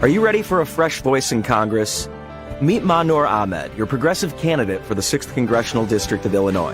Are you ready for a fresh voice in Congress? Meet Mahnoor Ahmad, your progressive candidate for the 6th Congressional District of Illinois.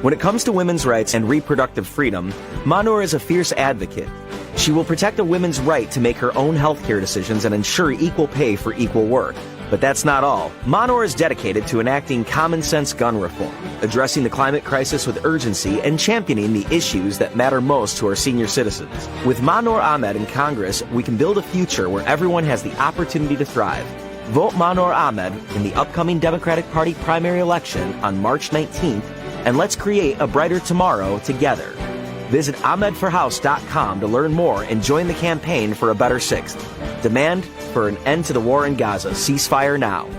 When it comes to women's rights and reproductive freedom, Mahnoor is a fierce advocate. She will protect a woman's right to make her own healthcare decisions and ensure equal pay for equal work. But that's not all. Mahnoor is dedicated to enacting common-sense gun reform, addressing the climate crisis with urgency, and championing the issues that matter most to our senior citizens. With Mahnoor Ahmad in Congress, we can build a future where everyone has the opportunity to thrive. Vote Mahnoor Ahmad in the upcoming Democratic Party primary election on March 19th, and let's create a brighter tomorrow together. Visit ahmedforhouse.com to learn more and join the campaign for a better 6th. Demand for an end to the war in Gaza. Ceasefire now.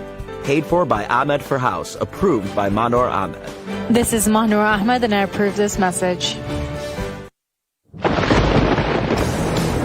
Paid for by Ahmed for House. Approved by Mahnoor Ahmad. This is Mahnoor Ahmad, and I approve this message.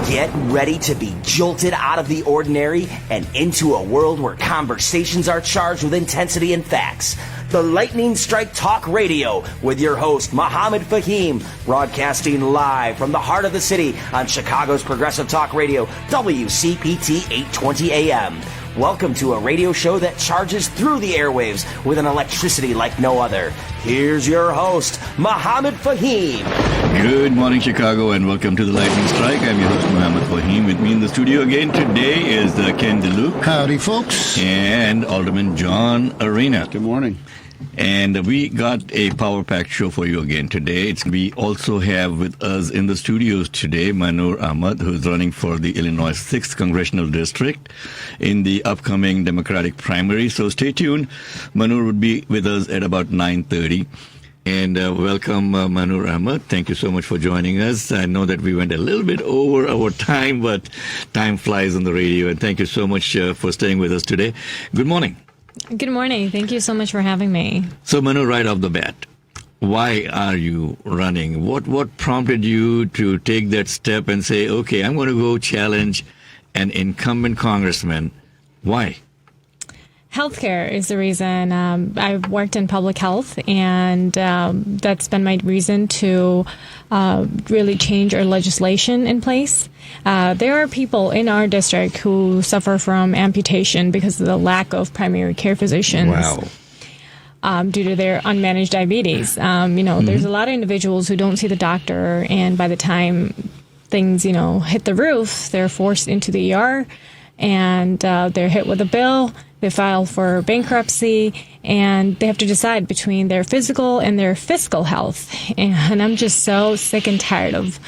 Get ready to be jolted out of the ordinary and into a world where conversations are charged with intensity and facts. The Lightning Strike Talk Radio with your host, Mohammed Faheem, broadcasting live from the heart of the city on Chicago's Progressive Talk Radio, WCPT 820 AM. Welcome to a radio show that charges through the airwaves with an electricity like no other. Here's your host, Mohammed Faheem. Good morning, Chicago, and welcome to the Lightning Strike. I'm your host, Mohammed Faheem. With me in the studio again today is Ken DeLuc. Howdy, folks. And Alderman John Arena. Good morning. And we got a power-packed show for you again today. We also have with us in the studios today Mahnoor Ahmad, who's running for the Illinois 6th Congressional District in the upcoming Democratic primary. So stay tuned. Mahnoor would be with us at about 9:30. And welcome, Mahnoor Ahmad. Thank you so much for joining us. I know that we went a little bit over our time, but time flies on the radio. And thank you so much for staying with us today. Good morning. Good morning. Thank you so much for having me. So, Mahnoor, right off the bat, why are you running? What prompted you to take that step and say, okay, I'm going to go challenge an incumbent congressman? Why? Healthcare is the reason. I've worked in public health, and that's been my reason to really change our legislation in place. There are people in our district who suffer from amputation because of the lack of primary care physicians. Wow. Due to their unmanaged diabetes. There's a lot of individuals who don't see the doctor, and by the time things, hit the roof, they're forced into the ER, and they're hit with a bill. They file for bankruptcy, and they have to decide between their physical and their fiscal health. And I'm just so sick and tired of,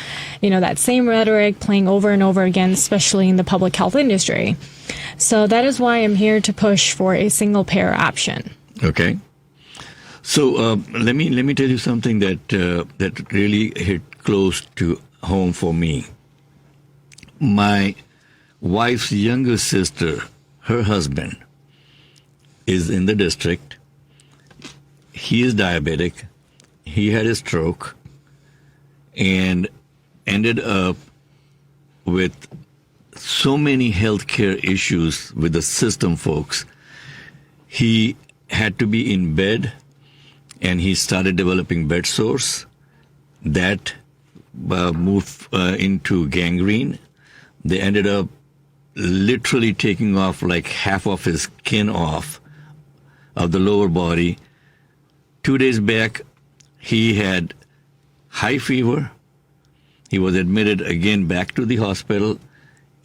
that same rhetoric playing over and over again, especially in the public health industry. So that is why I'm here to push for a single-payer option. Okay. So let me tell you something that really hit close to home for me. My wife's younger sister, her husband, is in the district. He is diabetic. He had a stroke and ended up with so many healthcare issues with the system, folks. He had to be in bed, and he started developing bed sores. That moved into gangrene. They ended up literally taking off like half of his skin off of the lower body. 2 days back, he had high fever. He was admitted again back to the hospital.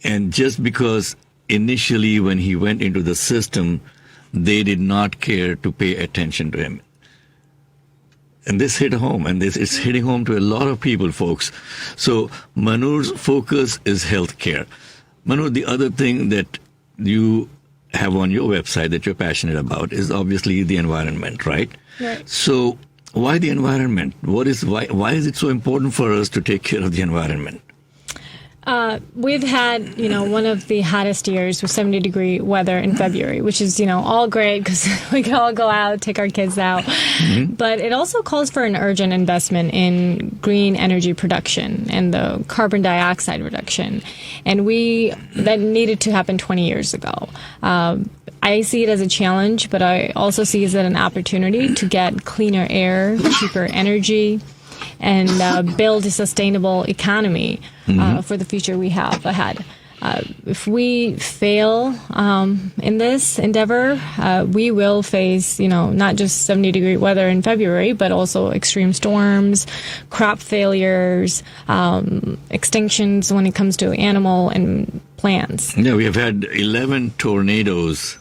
And just because initially when he went into the system, they did not care to pay attention to him. And this hit home, and this is hitting home to a lot of people, folks. So Mahnoor's focus is healthcare. Mahnoor, the other thing that you have on your website that you're passionate about is obviously the environment, right? Right. So why the environment? Why is it so important for us to take care of the environment? We've had, one of the hottest years with 70-degree weather in February, which is, all great because we can all go out, take our kids out. Mm-hmm. But it also calls for an urgent investment in green energy production and the carbon dioxide reduction. And that needed to happen 20 years ago. I see it as a challenge, but I also see it as an opportunity to get cleaner air, cheaper energy, and build a sustainable economy for the future we have ahead. if we fail in this endeavor, we will face, not just 70-degree weather in February, but also extreme storms, crop failures, extinctions when it comes to animal and plants. Yeah, we have had 11 tornadoes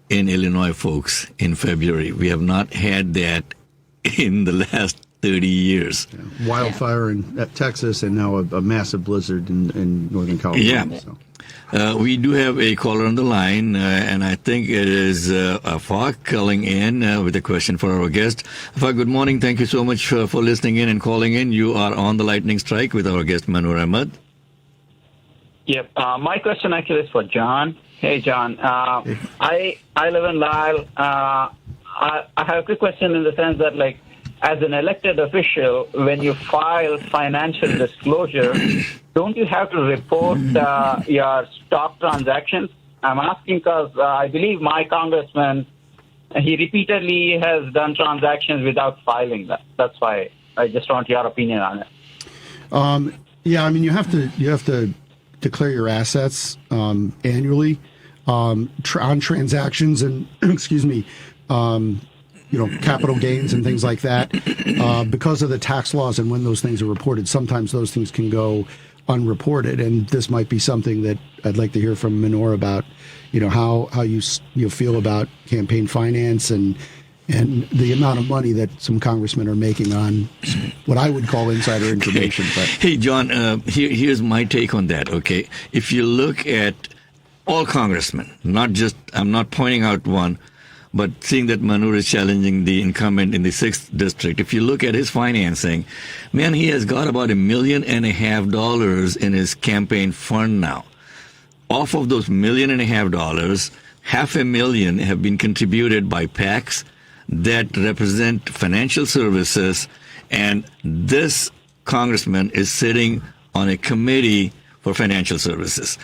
in Illinois, folks, in February. We have not had that in the last 30 years. Yeah. Wildfire in Texas, and now a massive blizzard in Northern California. Yeah. So. We do have a caller on the line, and I think it is Afaq calling in with a question for our guest. Afaq, good morning. Thank you so much for listening in and calling in. You are on the Lightning Strike with our guest, Mahnoor Ahmad. Yep. My question actually is for John. Hey, John. I live in Lyle. I have a quick question in the sense that, like, as an elected official, when you file financial disclosure, don't you have to report your stock transactions? I'm asking because I believe my congressman, he repeatedly has done transactions without filing that. That's why I just want your opinion on it. Yeah, I mean, you have to declare your assets annually on transactions and excuse me. Capital gains and things like that. Because of the tax laws and when those things are reported, sometimes those things can go unreported. And this might be something that I'd like to hear from Mahnoor about, how you feel about campaign finance and the amount of money that some congressmen are making on what I would call insider information. But hey, John, here's my take on that, okay? If you look at all congressmen, I'm not pointing out one, but seeing that Mahnoor is challenging the incumbent in the 6th district, if you look at his financing, man, he has got about $1.5 million in his campaign fund now. Off of those $1.5 million, $500,000 have been contributed by PACs that represent financial services, and this congressman is sitting on a committee for financial services.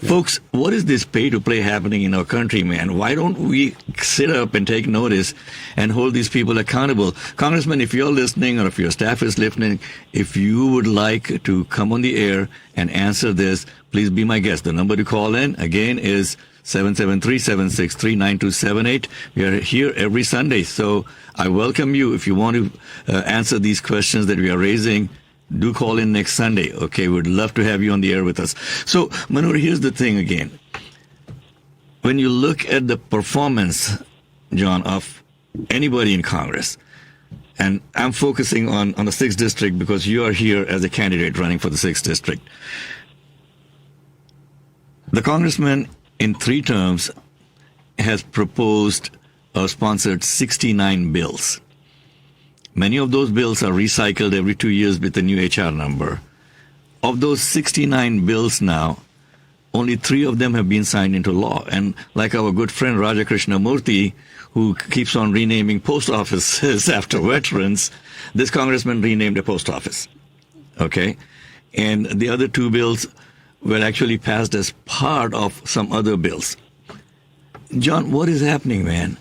Yeah. Folks, what is this pay-to-play happening in our country, man? Why don't we sit up and take notice and hold these people accountable? Congressman, if you're listening or if your staff is listening, if you would like to come on the air and answer this, please be my guest. The number to call in, again, is 773-763-9278. We are here every Sunday, so I welcome you. If you want to answer these questions that we are raising, do call in next Sunday, okay? We'd love to have you on the air with us. So, Mahnoor, here's the thing again. When you look at the performance, John, of anybody in Congress, and I'm focusing on the 6th district because you are here as a candidate running for the 6th district. The congressman in 3 terms has proposed or sponsored 69 bills. Many of those bills are recycled every 2 years with a new HR number. Of those 69 bills now, only 3 of them have been signed into law. And like our good friend Raja Krishnamurthy, who keeps on renaming post offices after veterans, this congressman renamed a post office. Okay? And the other 2 bills were actually passed as part of some other bills. John, what is happening, man?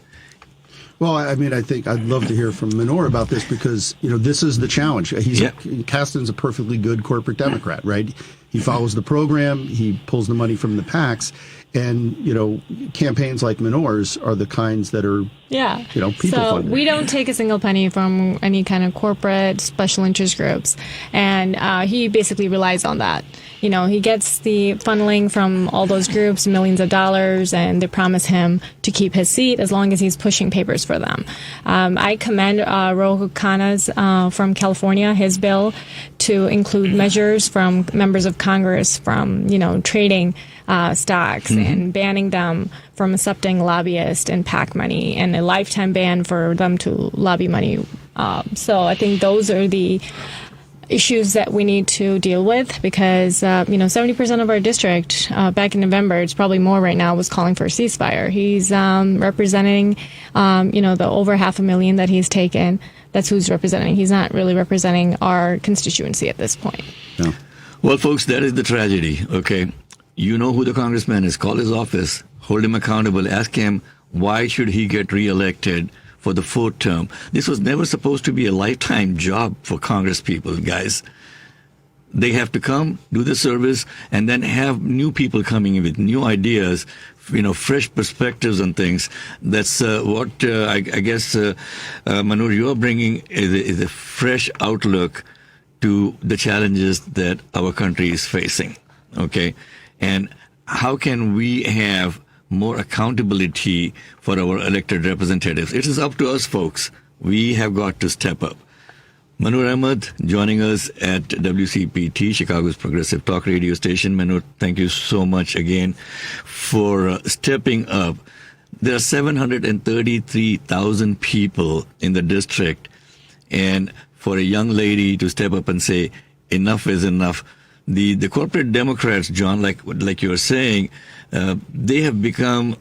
Well, I mean, I think I'd love to hear from Mahnoor about this because, this is the challenge. Kasten's a perfectly good corporate Democrat, right? He follows the program. He pulls the money from the PACs. And, campaigns like Mahnoor's are the kinds that are, people funded. We don't take a single penny from any kind of corporate special interest groups. And he basically relies on that. He gets the funneling from all those groups, millions of dollars, and they promise him to keep his seat as long as he's pushing papers for them. I commend Rohit Khanna's from California, his bill to include measures from members of Congress from, trading stocks and banning them from accepting lobbyists and PAC money and a lifetime ban for them to lobby money. So I think those are the issues that we need to deal with because, 70% of our district back in November, it's probably more right now, was calling for a ceasefire. He's representing, the over 500,000 that he's taken. That's who's representing. He's not really representing our constituency at this point. No. Well, folks, that is the tragedy, okay? You know who the congressman is. Call his office. Hold him accountable. Ask him why should he get reelected for the 4th term. This was never supposed to be a lifetime job for Congress people, guys. They have to come, do the service, and then have new people coming in with new ideas, fresh perspectives on things. That's what I guess, Mahnoor, you're bringing is a fresh outlook to the challenges that our country is facing. Okay? And how can we have more accountability for our elected representatives? It is up to us, folks. We have got to step up. Mahnoor Ahmad joining us at WCPT, Chicago's progressive talk radio station. Mahnoor, thank you so much again for stepping up. There are 733,000 people in the district, and for a young lady to step up and say, enough is enough. The corporate Democrats, John, like you were saying, they have become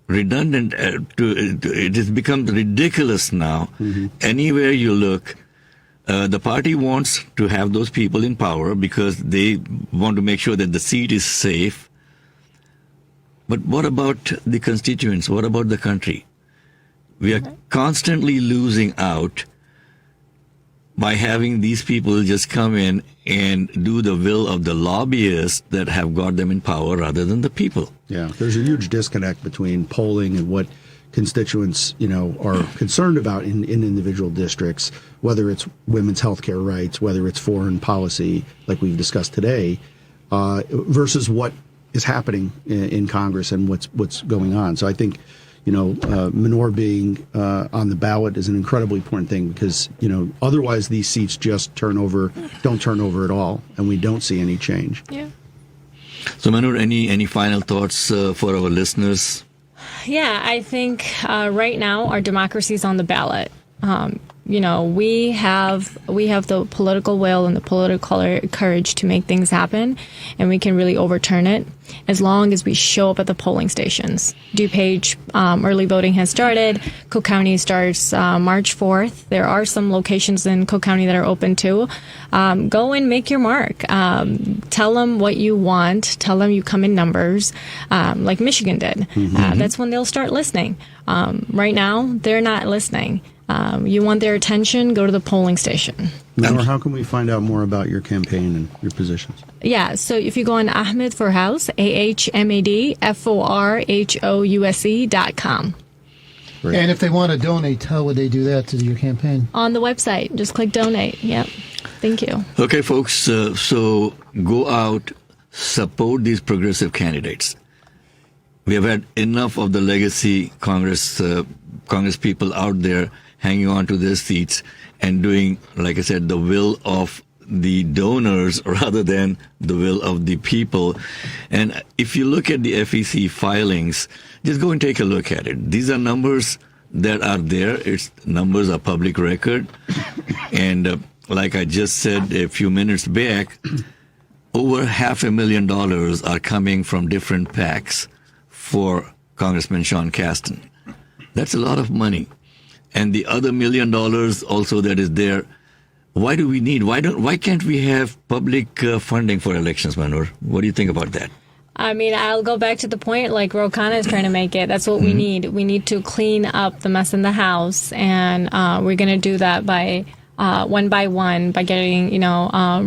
redundant. It has become ridiculous now. Mm-hmm. Anywhere you look, the party wants to have those people in power because they want to make sure that the seat is safe. But what about the constituents? What about the country? We are constantly losing out by having these people just come in and do the will of the lobbyists that have got them in power rather than the people. Yeah, there's a huge disconnect between polling and what constituents, are concerned about in individual districts, whether it's women's health care rights, whether it's foreign policy, like we've discussed today, versus what is happening in Congress and what's going on. So I think, Mahnoor being on the ballot is an incredibly important thing because, otherwise these seats just don't turn over at all, and we don't see any change. Yeah. So Mahnoor, any final thoughts for our listeners? Yeah, I think right now our democracy is on the ballot. We have the political will and the political courage to make things happen, and we can really overturn it as long as we show up at the polling stations. DuPage early voting has started. Cook County starts March 4th. There are some locations in Cook County that are open too. Go and make your mark. Tell them what you want. Tell them you come in numbers, like Michigan did. Mm-hmm. That's when they'll start listening. Right now, they're not listening. You want their attention, go to the polling station. Mahnoor, how can we find out more about your campaign and your positions? Yeah, so if you go on Ahmad for House, AhmadForhouse.com. Great. And if they want to donate, how would they do that to your campaign? On the website, just click donate. Yep. Thank you. Okay, folks, so go out, support these progressive candidates. We have had enough of the legacy Congress people out there hanging on to their seats and doing, like I said, the will of the donors rather than the will of the people. And if you look at the FEC filings, just go and take a look at it. These are numbers that are there. Numbers are public record. And like I just said a few minutes back, over $500,000 are coming from different PACs for Congressman Sean Casten. That's a lot of money. And the other $1 million also that is there, why do we need? Why can't we have public funding for elections, Mahnoor? What do you think about that? I mean, I'll go back to the point like Ro Khanna is trying to make it. That's what we need. We need to clean up the mess in the House, and we're going to do that by one by one, by getting,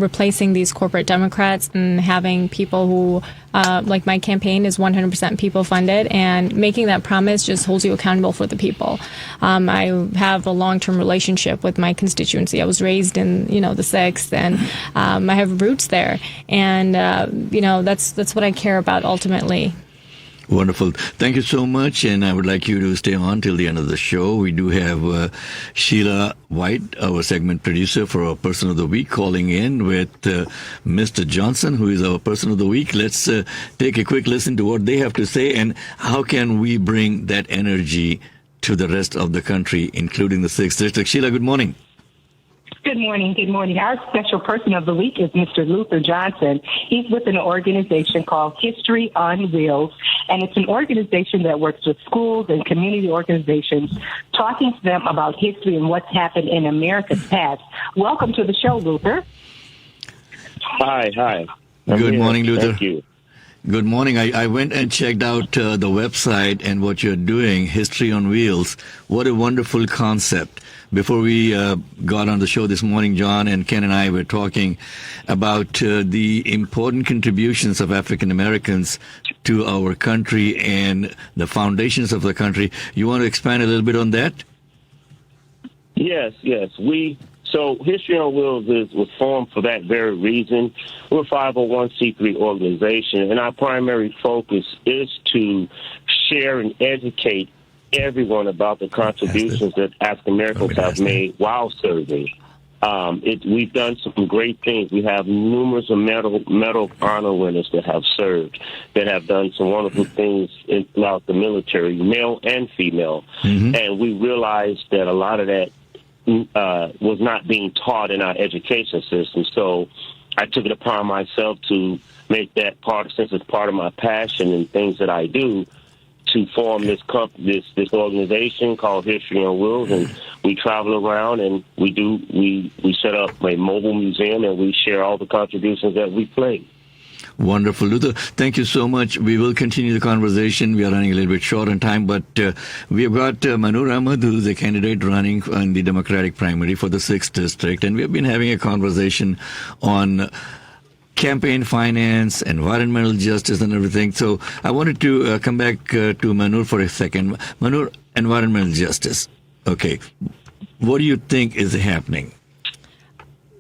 replacing these corporate Democrats and having people who, like my campaign is 100% people funded, and making that promise just holds you accountable for the people. I have a long-term relationship with my constituency. I was raised in, the 6th, and I have roots there. And, that's what I care about ultimately. Wonderful. Thank you so much, and I would like you to stay on till the end of the show. We do have Sheila White, our segment producer for our Person of the Week, calling in with Mr. Johnson, who is our Person of the Week. Let's take a quick listen to what they have to say and how can we bring that energy to the rest of the country, including the 6th District. Sheila, good morning. Good morning. Good morning. Our special person of the week is Mr. Luther Johnson. He's with an organization called History on Wheels, and it's an organization that works with schools and community organizations, talking to them about history and what's happened in America's past. Welcome to the show, Luther. Hi. Good morning, Luther. Thank you. Good morning. I went and checked out the website and what you're doing, History on Wheels. What a wonderful concept. Before we got on the show this morning, John and Ken and I were talking about the important contributions of African Americans to our country and the foundations of the country. You want to expand a little bit on that? Yes. So History on Wheels was formed for that very reason. We're a 501c3 organization, and our primary focus is to share and educate everyone about the contributions that African Americans have made while serving. We've done some great things. We have numerous medal honor winners that have served, that have done some wonderful things throughout the military, male and female. Mm-hmm. And we realized that a lot of that was not being taught in our education system. So I took it upon myself to make that part, since it's part of my passion and things that I do, to form this organization called History on Wheels, and we travel around and we set up a mobile museum and we share all the contributions that we played. Wonderful. Luther, thank you so much. We will continue the conversation. We are running a little bit short on time, but we have got Mahnoor Ahmad, who is a candidate running in the Democratic primary for the 6th District, and we have been having a conversation on campaign finance, environmental justice, and everything. So I wanted to come back to Mahnoor for a second. Mahnoor, environmental justice. Okay. What do you think is happening?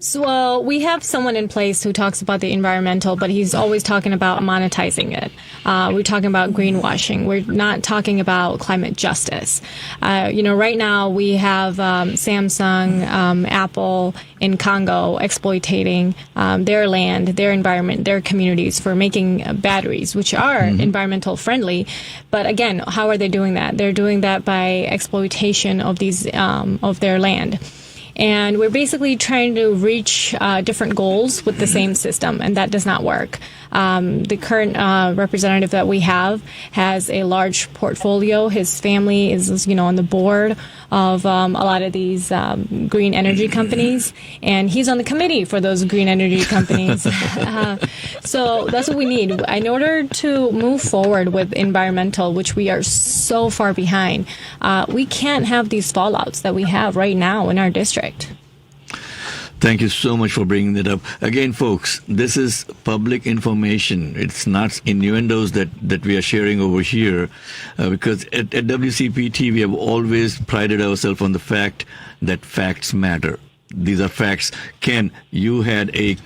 So we have someone in place who talks about the environmental, but he's always talking about monetizing it. We're talking about greenwashing. We're not talking about climate justice. Right now we have Samsung, Apple in Congo exploiting their land, their environment, their communities for making batteries, which are environmental friendly. But again, how are they doing that? They're doing that by exploitation of these of their land. And we're basically trying to reach different goals with the same system, and that does not work. The current representative that we have has a large portfolio. His family is, on the board of a lot of these green energy companies, and he's on the committee for those green energy companies. So that's what we need. In order to move forward with environmental, which we are so far behind, we can't have these fallouts that we have right now in our district. Thank you so much for bringing that up. Again, folks, this is public information. It's not innuendos that we are sharing over here, because at WCPT, we have always prided ourselves on the fact that facts matter. These are facts. Ken, you had a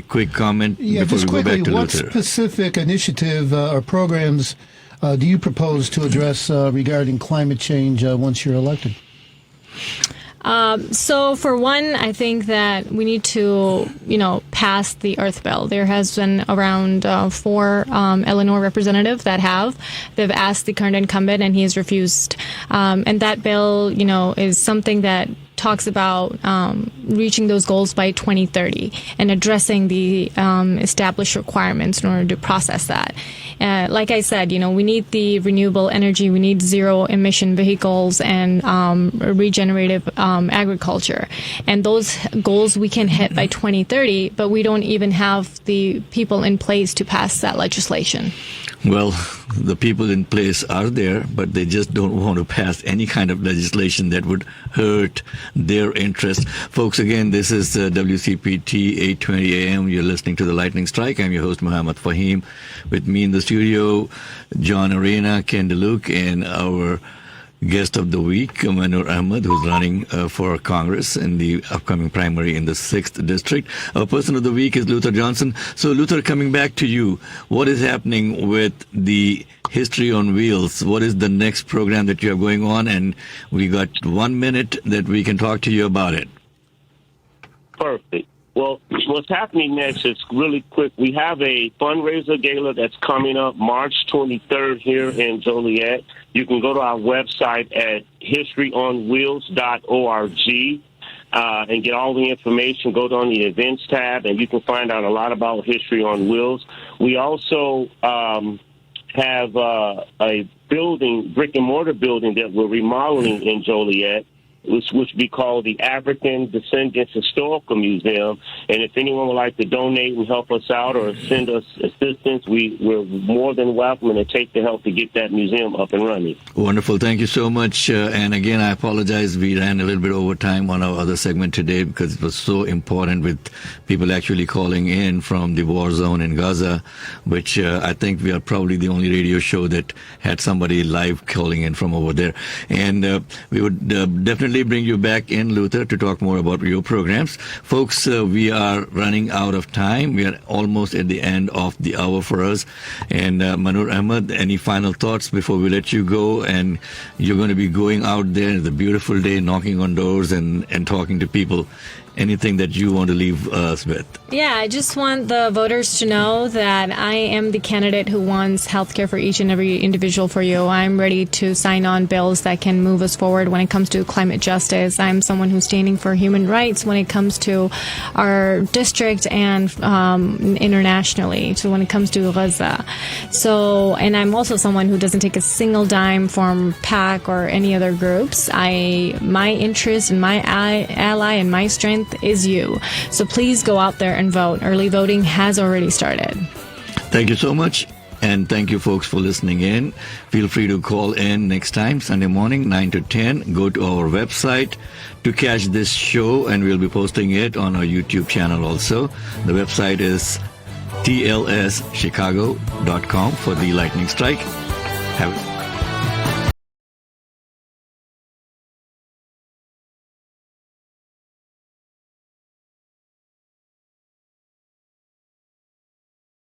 quick comment before we go back to what Luther. What specific initiative or programs do you propose to address regarding climate change once you're elected? So for one, I think that we need to, pass the Earth Bill. There has been around 4 Illinois representatives they've asked the current incumbent, and he has refused. And that bill, is something that talks about reaching those goals by 2030 and addressing the established requirements in order to process that. Like I said, we need the renewable energy, we need zero emission vehicles and regenerative agriculture. And those goals we can hit by 2030, but we don't even have the people in place to pass that legislation. Well, the people in place are there, but they just don't want to pass any kind of legislation that would hurt their interest. Folks, again, this is WCPT 820 AM. You're listening to The Lightning Strike. I'm your host, Mohammed Faheem. With me in the studio, John Arena, Ken DeLuc, and our guest of the week, Mahnoor Ahmad, who's running for Congress in the upcoming primary in the 6th District. Our person of the week is Luther Johnson. So, Luther, coming back to you, what is happening with the History on Wheels? What is the next program that you have going on? And we got 1 minute that we can talk to you about it. Perfect. Well, what's happening next is really quick. We have a fundraiser gala that's coming up March 23rd here in Joliet. You can go to our website at historyonwheels.org and get all the information. Go down the events tab, and you can find out a lot about History on Wheels. We also have a building, brick and mortar building that we're remodeling in Joliet. which we call the African Descendants Historical Museum. And if anyone would like to donate and help us out or send us assistance, we're more than welcome to take the help to get that museum up and running. Wonderful. Thank you so much. And again, I apologize. We ran a little bit over time on our other segment today because it was so important with people actually calling in from the war zone in Gaza, which I think we are probably the only radio show that had somebody live calling in from over there. And we would definitely bring you back in, Luther, to talk more about your programs. Folks, we are running out of time. We are almost at the end of the hour for us. And Mahnoor Ahmad, any final thoughts before we let you go? And you're going to be going out there, it's a beautiful day, knocking on doors and talking to people. Anything that you want to leave us with? Yeah, I just want the voters to know that I am the candidate who wants healthcare for each and every individual for you. I'm ready to sign on bills that can move us forward when it comes to climate justice. I'm someone who's standing for human rights when it comes to our district and internationally, so when it comes to Gaza. So, and I'm also someone who doesn't take a single dime from PAC or any other groups. My interest and my ally and my strength is you. So please go out there and vote. Early voting has already started. Thank you so much. And thank you, folks, for listening in. Feel free to call in next time, Sunday morning, 9 to 10. Go to our website to catch this show, and we'll be posting it on our YouTube channel also. The website is tlschicago.com for the lightning strike. Have